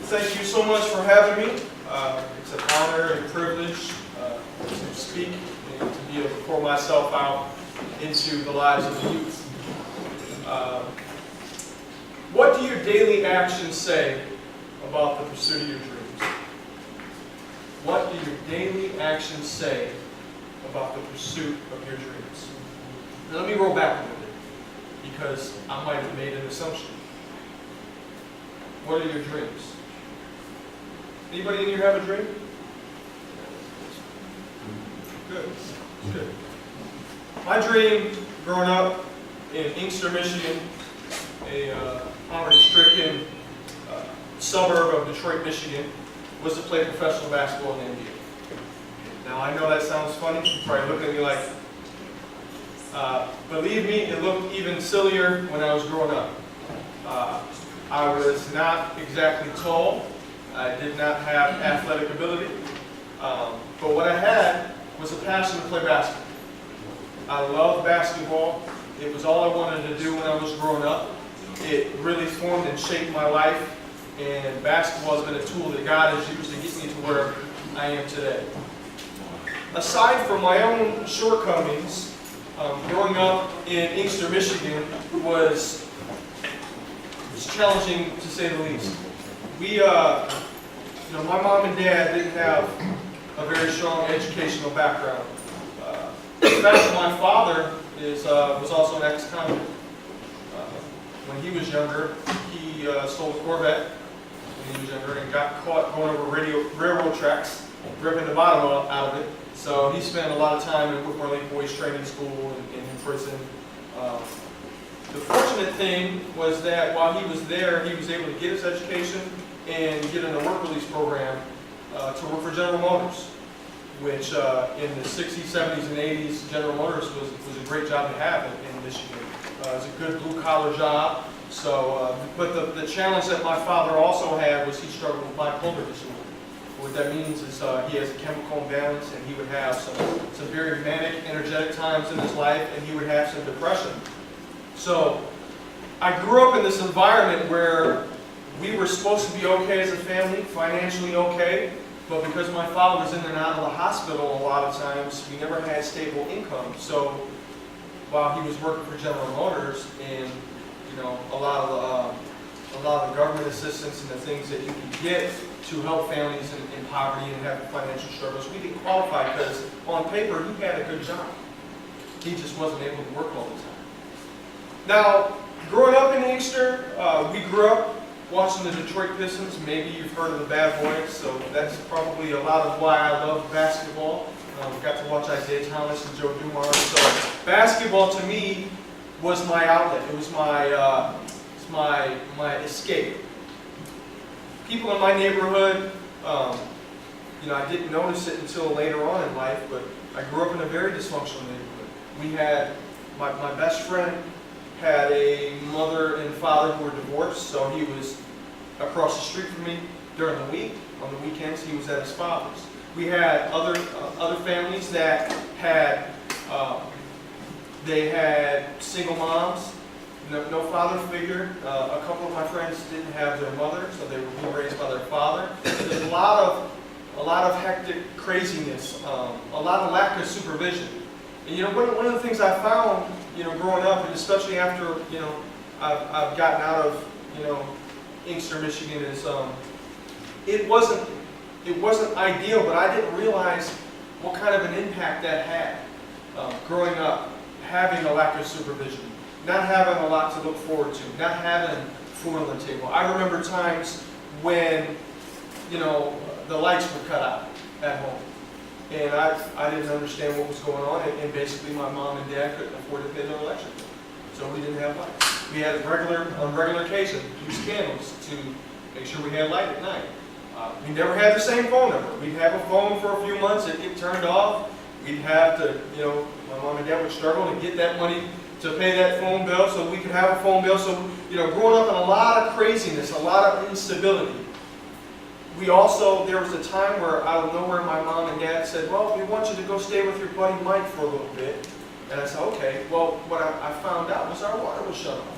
thank you so much for having me. It's an honor and privilege to speak and to be able to pour myself out into the lives of the youth. What do your daily actions say about the pursuit of your dreams? What do your daily actions say about the pursuit of your dreams? Now let me roll back a little bit, because I might have made an assumption. What are your dreams? Anybody in here have a dream? Good. Good. My dream growing up in Inkster, Michigan, a poverty-stricken suburb of Detroit, Michigan, was to play professional basketball in the NBA. Now I know that sounds funny. You're probably looking at me like, believe me, it looked even sillier when I was growing up. I was not exactly tall. I did not have athletic ability. But what I had was a passion to play basketball. I loved basketball. It was all I wanted to do when I was growing up. It really formed and shaped my life. And basketball has been a tool that God has used to get me to where I am today. Aside from my own shortcomings, growing up in Inkster, Michigan was challenging to say the least. My mom and dad didn't have a very strong educational background. In fact, my father was also an ex-convict. When he was younger, he stole a Corvette when he was younger and got caught going over railroad tracks, ripping the bottom out of it. So he spent a lot of time in Whitmore Lake Boys Training School and in prison. The fortunate thing was that while he was there, he was able to get his education and get in a work release program to work for General Motors, which in the 60s, 70s, and 80s, General Motors was a great job to have in Michigan. It was a good blue-collar job. So, but the challenge that my father also had was he struggled with bipolar disorder. What that means is he has a chemical imbalance, and he would have some very manic, energetic times in his life, and he would have some depression. So I grew up in this environment where we were supposed to be okay as a family, financially okay, but because my father was in and out of the hospital a lot of times, we never had stable income. So while he was working for General Motors and a lot of the government assistance and the things that you can get to help families in poverty and have financial struggles, we didn't qualify because on paper he had a good job. He just wasn't able to work all the time. Now, growing up in Inkster, we grew up watching the Detroit Pistons. Maybe you've heard of the Bad Boys, so that's probably a lot of why I love basketball. Got to watch Isaiah Thomas and Joe Dumars. So basketball to me was my outlet. It was my escape. People in my neighborhood, I didn't notice it until later on in life, but I grew up in a very dysfunctional neighborhood. We had my best friend had a mother and father who were divorced, so he was across the street from me during the week. On the weekends, he was at his father's. We had other families that had they had single moms, no father figure. A couple of my friends didn't have their mother, so they were being raised by their father. There's a lot of hectic craziness, a lot of lack of supervision. And one of the things I found, growing up, and especially after I've gotten out of Inkster, Michigan, is it wasn't ideal, but I didn't realize what kind of an impact that had. Growing up, having a lack of supervision, not having a lot to look forward to, not having food on the table. I remember times when the lights were cut out at home. And I didn't understand what was going on, and basically my mom and dad couldn't afford to pay their electric bill. So we didn't have lights. We had on regular occasion, use candles to make sure we had light at night. We never had the same phone number. We'd have a phone for a few months, it get turned off. We'd have to, my mom and dad would struggle to get that money to pay that phone bill so we could have a phone bill. So, growing up in a lot of craziness, a lot of instability. There was a time where out of nowhere my mom and dad said, well, we want you to go stay with your buddy Mike for a little bit. And I said, okay. Well, what I found out was our water was shut off.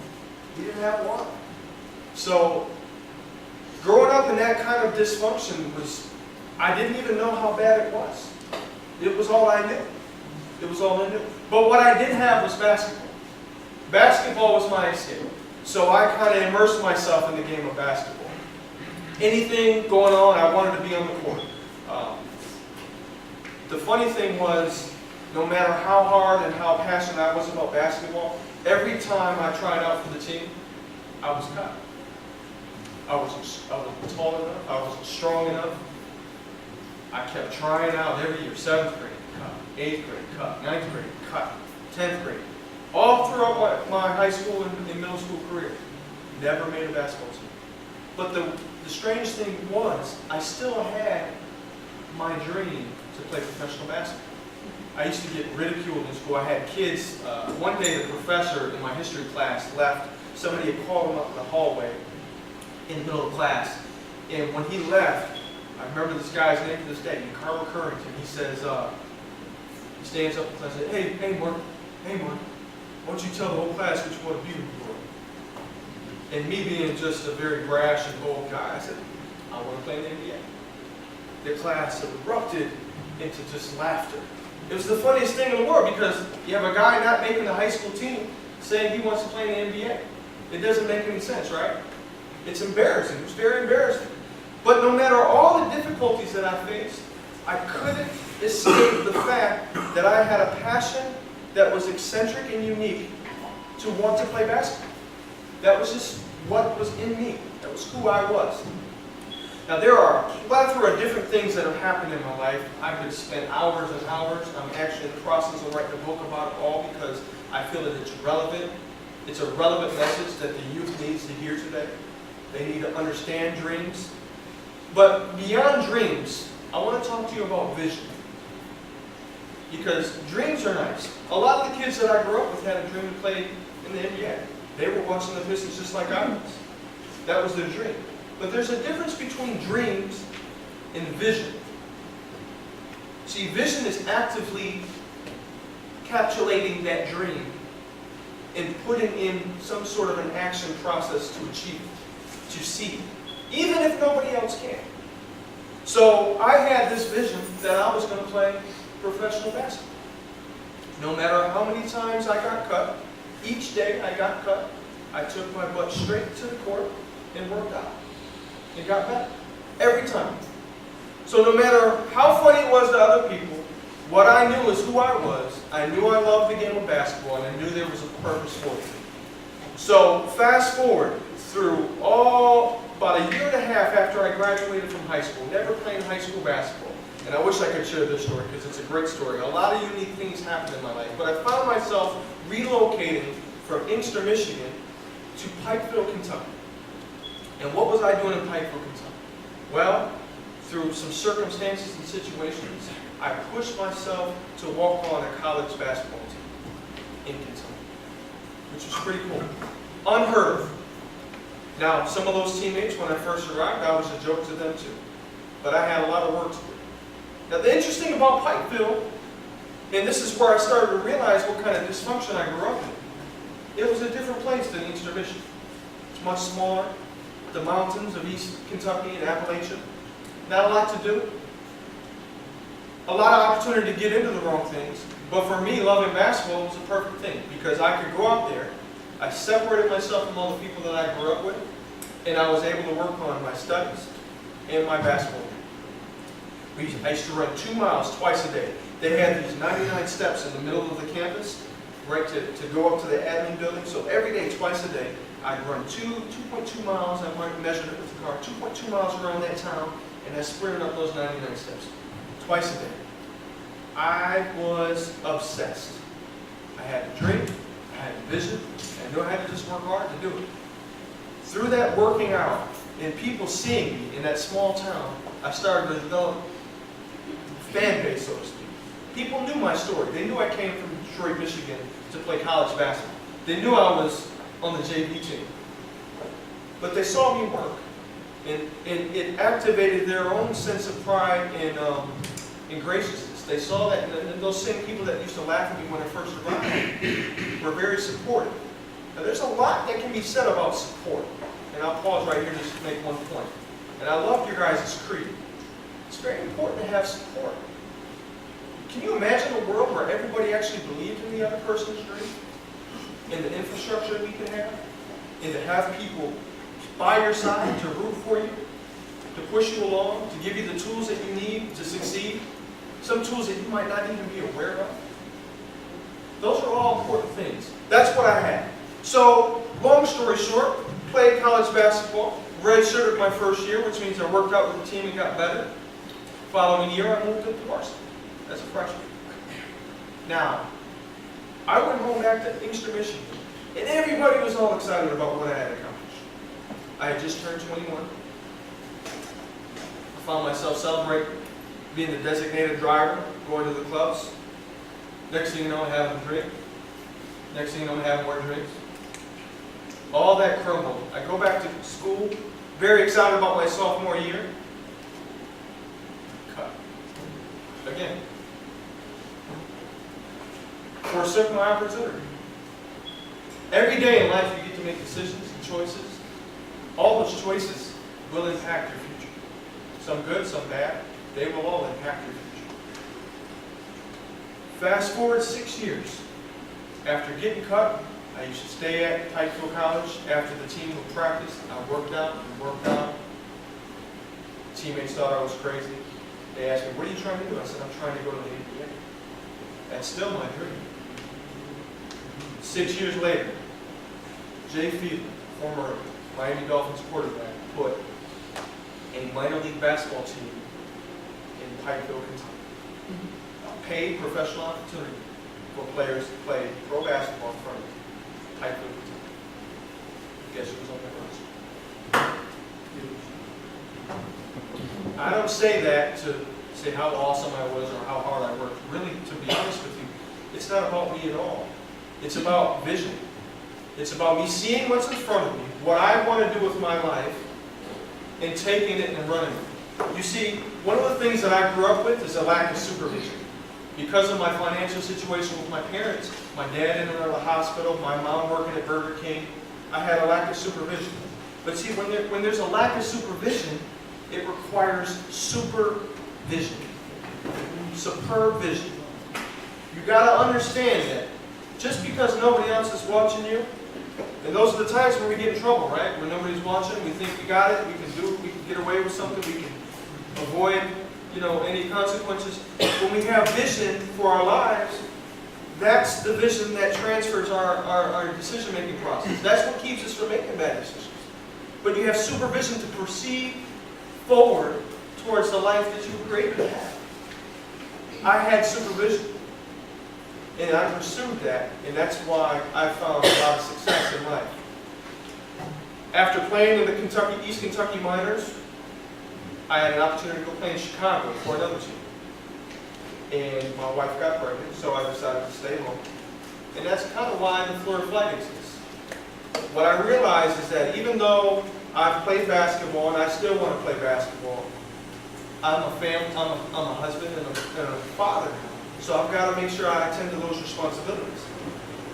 We didn't have water. So growing up in that kind of dysfunction I didn't even know how bad it was. It was all I knew. It was all I knew. But what I did have was basketball. Basketball was my escape. So I kind of immersed myself in the game of basketball. Anything going on, I wanted to be on the court. The funny thing was, no matter how hard and how passionate I was about basketball, every time I tried out for the team, I was cut. I wasn't tall enough. I wasn't strong enough. I kept trying out every year. 7th grade, cut. 8th grade, cut. 9th grade, cut. 10th grade. All throughout my high school and middle school career. Never made a basketball team. But the strange thing was, I still had my dream to play professional basketball. I used to get ridiculed in school. I had kids, one day the professor in my history class left. Somebody had called him up in the hallway in the middle of class. And when he left, I remember this guy's name to this day, Carl Currington. He says, he stands up and says, hey, Mark, why don't you tell the whole class which one of you you were? And me being just a very brash and bold guy, I said, I want to play in the NBA. The class erupted into just laughter. It was the funniest thing in the world because you have a guy not making the high school team saying he wants to play in the NBA. It doesn't make any sense, right? It's embarrassing. It was very embarrassing. But no matter all the difficulties that I faced, I couldn't escape the fact that I had a passion that was eccentric and unique to want to play basketball. That was just what was in me. That was who I was. Now there are a plethora of different things that have happened in my life. I could spend hours and hours. I'm actually in the process of writing a book about it all because I feel that it's relevant. It's a relevant message that the youth needs to hear today. They need to understand dreams. But beyond dreams, I want to talk to you about vision. Because dreams are nice. A lot of the kids that I grew up with had a dream to play in the NBA. They were watching the Pistons just like I was. That was their dream. But there's a difference between dreams and vision. See, vision is actively encapsulating that dream and putting in some sort of an action process to achieve it, to see it, even if nobody else can. So I had this vision that I was going to play professional basketball. No matter how many times I got cut, each day I got cut, I took my butt straight to the court and worked out. It got better. Every time. So no matter how funny it was to other people, what I knew was who I was. I knew I loved the game of basketball, and I knew there was a purpose for it. So fast forward through about a year and a half after I graduated from high school, never playing high school basketball. And I wish I could share this story because it's a great story. A lot of unique things happened in my life. But I found myself relocating from Inkster, Michigan to Pikeville, Kentucky. And what was I doing in Pikeville, Kentucky? Well, through some circumstances and situations, I pushed myself to walk on a college basketball team in Kentucky, which was pretty cool. Unheard of. Now, some of those teammates, when I first arrived, I was a joke to them too. But I had a lot of work to do. Now, the interesting about Pikeville, and this is where I started to realize what kind of dysfunction I grew up in. It was a different place than Inkster, Michigan. It's much smaller. The mountains of East Kentucky and Appalachia. Not a lot to do. A lot of opportunity to get into the wrong things. But for me, loving basketball was a perfect thing because I could go out there. I separated myself from all the people that I grew up with, and I was able to work on my studies and my basketball game. I used to run 2 miles twice a day. They had these 99 steps in the middle of the campus, right, to go up to the admin building. So every day, twice a day, I'd run 2.2 miles. I measured it with the car, 2.2 miles around that town, and I sprinted up those 99 steps twice a day. I was obsessed. I had a dream. I had a vision. I knew I had to just work hard to do it. Through that working out and people seeing me in that small town, I started to develop a fan base, so to speak. People knew my story. They knew I came from Detroit, Michigan to play college basketball. They knew I was on the JV team. But they saw me work. And it activated their own sense of pride and graciousness. They saw that, and those same people that used to laugh at me when I first arrived were very supportive. Now there's a lot that can be said about support. And I'll pause right here just to make one point. And I loved your guys' creed. It's very important to have support. Can you imagine a world where everybody actually believed in the other person's dream? In the infrastructure we can have? And to have people by your side to root for you? To push you along? To give you the tools that you need to succeed? Some tools that you might not even be aware of? Those are all important things. That's what I had. So, long story short, played college basketball, redshirted my first year, which means I worked out with the team and got better. Following year, I moved up to varsity as a freshman. Now, I went home back to Inkster, Michigan, and everybody was all excited about what I had accomplished. I had just turned 21. I found myself celebrating being the designated driver, going to the clubs. Next thing you know, I have a drink. Next thing you know, I have more drinks. All that crumbled. I go back to school, very excited about my sophomore year. Cut. Again. Forsook my opportunity. Every day in life you get to make decisions and choices. All those choices will impact your future. Some good, some bad. They will all impact your future. Fast forward 6 years. After getting cut, I used to stay at Pikeville College after the team would practice. I worked out and worked out. Teammates thought I was crazy. They asked me, what are you trying to do? I said, I'm trying to go to the NBA. That's still my dream. 6 years later, Jay Fiedler, former Miami Dolphins quarterback, put a minor league basketball team in Pikeville, Kentucky. A paid professional opportunity for players to play pro basketball in front of Pikeville, Kentucky. Guess who was on that roster? I don't say that to say how awesome I was or how hard I worked. Really, to be honest with you, it's not about me at all. It's about vision. It's about me seeing what's in front of me, what I want to do with my life, and taking it and running it. You see, one of the things that I grew up with is a lack of supervision. Because of my financial situation with my parents, my dad in and out of the hospital, my mom working at Burger King, I had a lack of supervision. But see, when there's a lack of supervision, it requires supervision. Superb vision. You got to understand that just because nobody else is watching you, and those are the times when we get in trouble, right? When nobody's watching, we think we got it, we can do it, we can get away with something, we can avoid, any consequences. When we have vision for our lives, that's the vision that transfers our decision-making process. That's what keeps us from making bad decisions. But you have supervision to proceed forward towards the life that you were created to have. I had supervision, and I pursued that, and that's why I found a lot of success in life. After playing in the East Kentucky Minors, I had an opportunity to go play in Chicago for another team. And my wife got pregnant, so I decided to stay home. And that's kind of why the Florida flag exists. What I realized is that even though I've played basketball and I still want to play basketball, I'm a husband and a father. So I've got to make sure I attend to those responsibilities.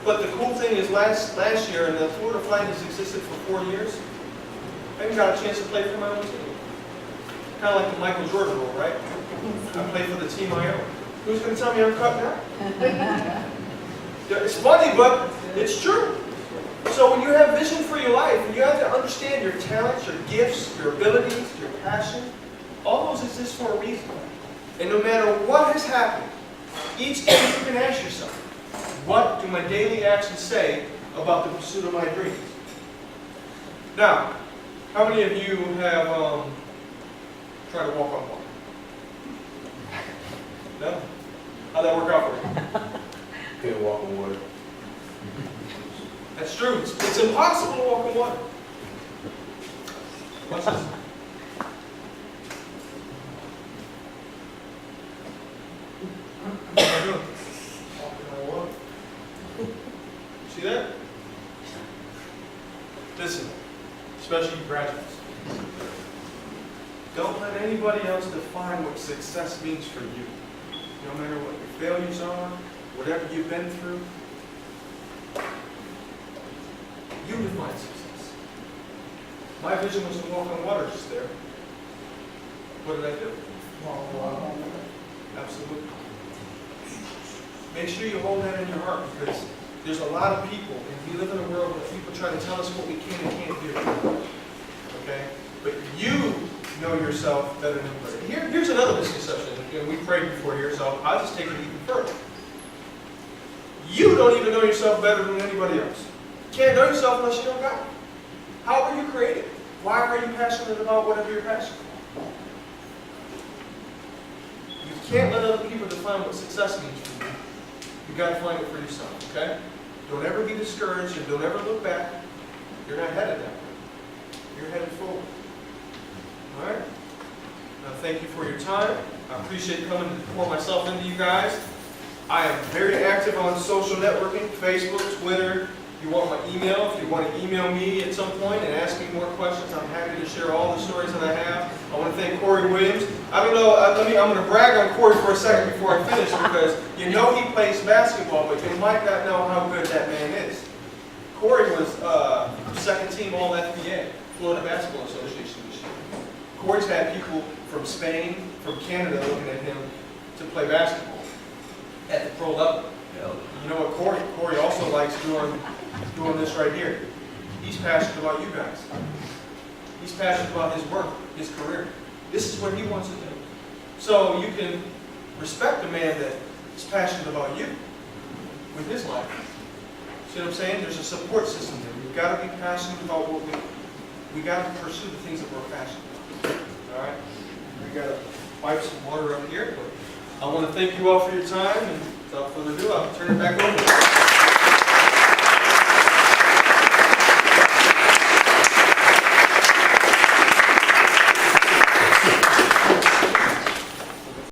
But the cool thing is last year, and the Florida flag has existed for 4 years, I even got a chance to play for my own team. Kind of like the Michael Jordan rule, right? I play for the team I own. Who's going to tell me I'm cut now? It's funny, but it's true. So when you have vision for your life, and you have to understand your talents, your gifts, your abilities, your passion, all those exist for a reason. And no matter what has happened, each day you can ask yourself, what do my daily actions say about the pursuit of my dreams? Now, how many of you have tried to walk on water? No? How'd that work out for you? Couldn't walk on water. That's true. It's impossible to walk on water. Watch this. What am I doing? Walking on water. See that? Listen, especially you graduates. Don't let anybody else define what success means for you. No matter what your failures are, whatever you've been through, you define success. My vision was to walk on water just there. What did I do? Absolutely. Make sure you hold that in your heart, because there's a lot of people, and we live in a world where people try to tell us what we can and can't do. Okay? But you know yourself better than anybody. Here's another misconception, and we prayed before here, so I'll just take it even further. You don't even know yourself better than anybody else. You can't know yourself unless you know God. How were you created? Why are you passionate about whatever you're passionate about? You can't let other people define what success means for you. You've got to find it for yourself, okay? Don't ever be discouraged and don't ever look back. You're not headed that way. You're headed forward. All right? Thank you for your time. I appreciate coming to pour myself into you guys. I am very active on social networking, Facebook, Twitter. If you want my email, if you want to email me at some point and ask me more questions, I'm happy to share all the stories that I have. I want to thank Corey Williams. I don't know, I'm going to brag on Corey for a second before I finish, because you know he plays basketball, but you might not know how good that man is. Corey was second team All-FBA, Florida Basketball Association this year. Corey's had people from Spain, from Canada looking at him to play basketball at the pro level. You know what Corey also likes doing this right here. He's passionate about you guys. He's passionate about his work, his career. This is what he wants to do. So you can respect a man that is passionate about you with his life. See what I'm saying? There's a support system there. We've got to be passionate about what we got to pursue the things that we're passionate about. All right? We got to wipe some water up here. But I want to thank you all for your time, and without further ado, I'll turn it back over.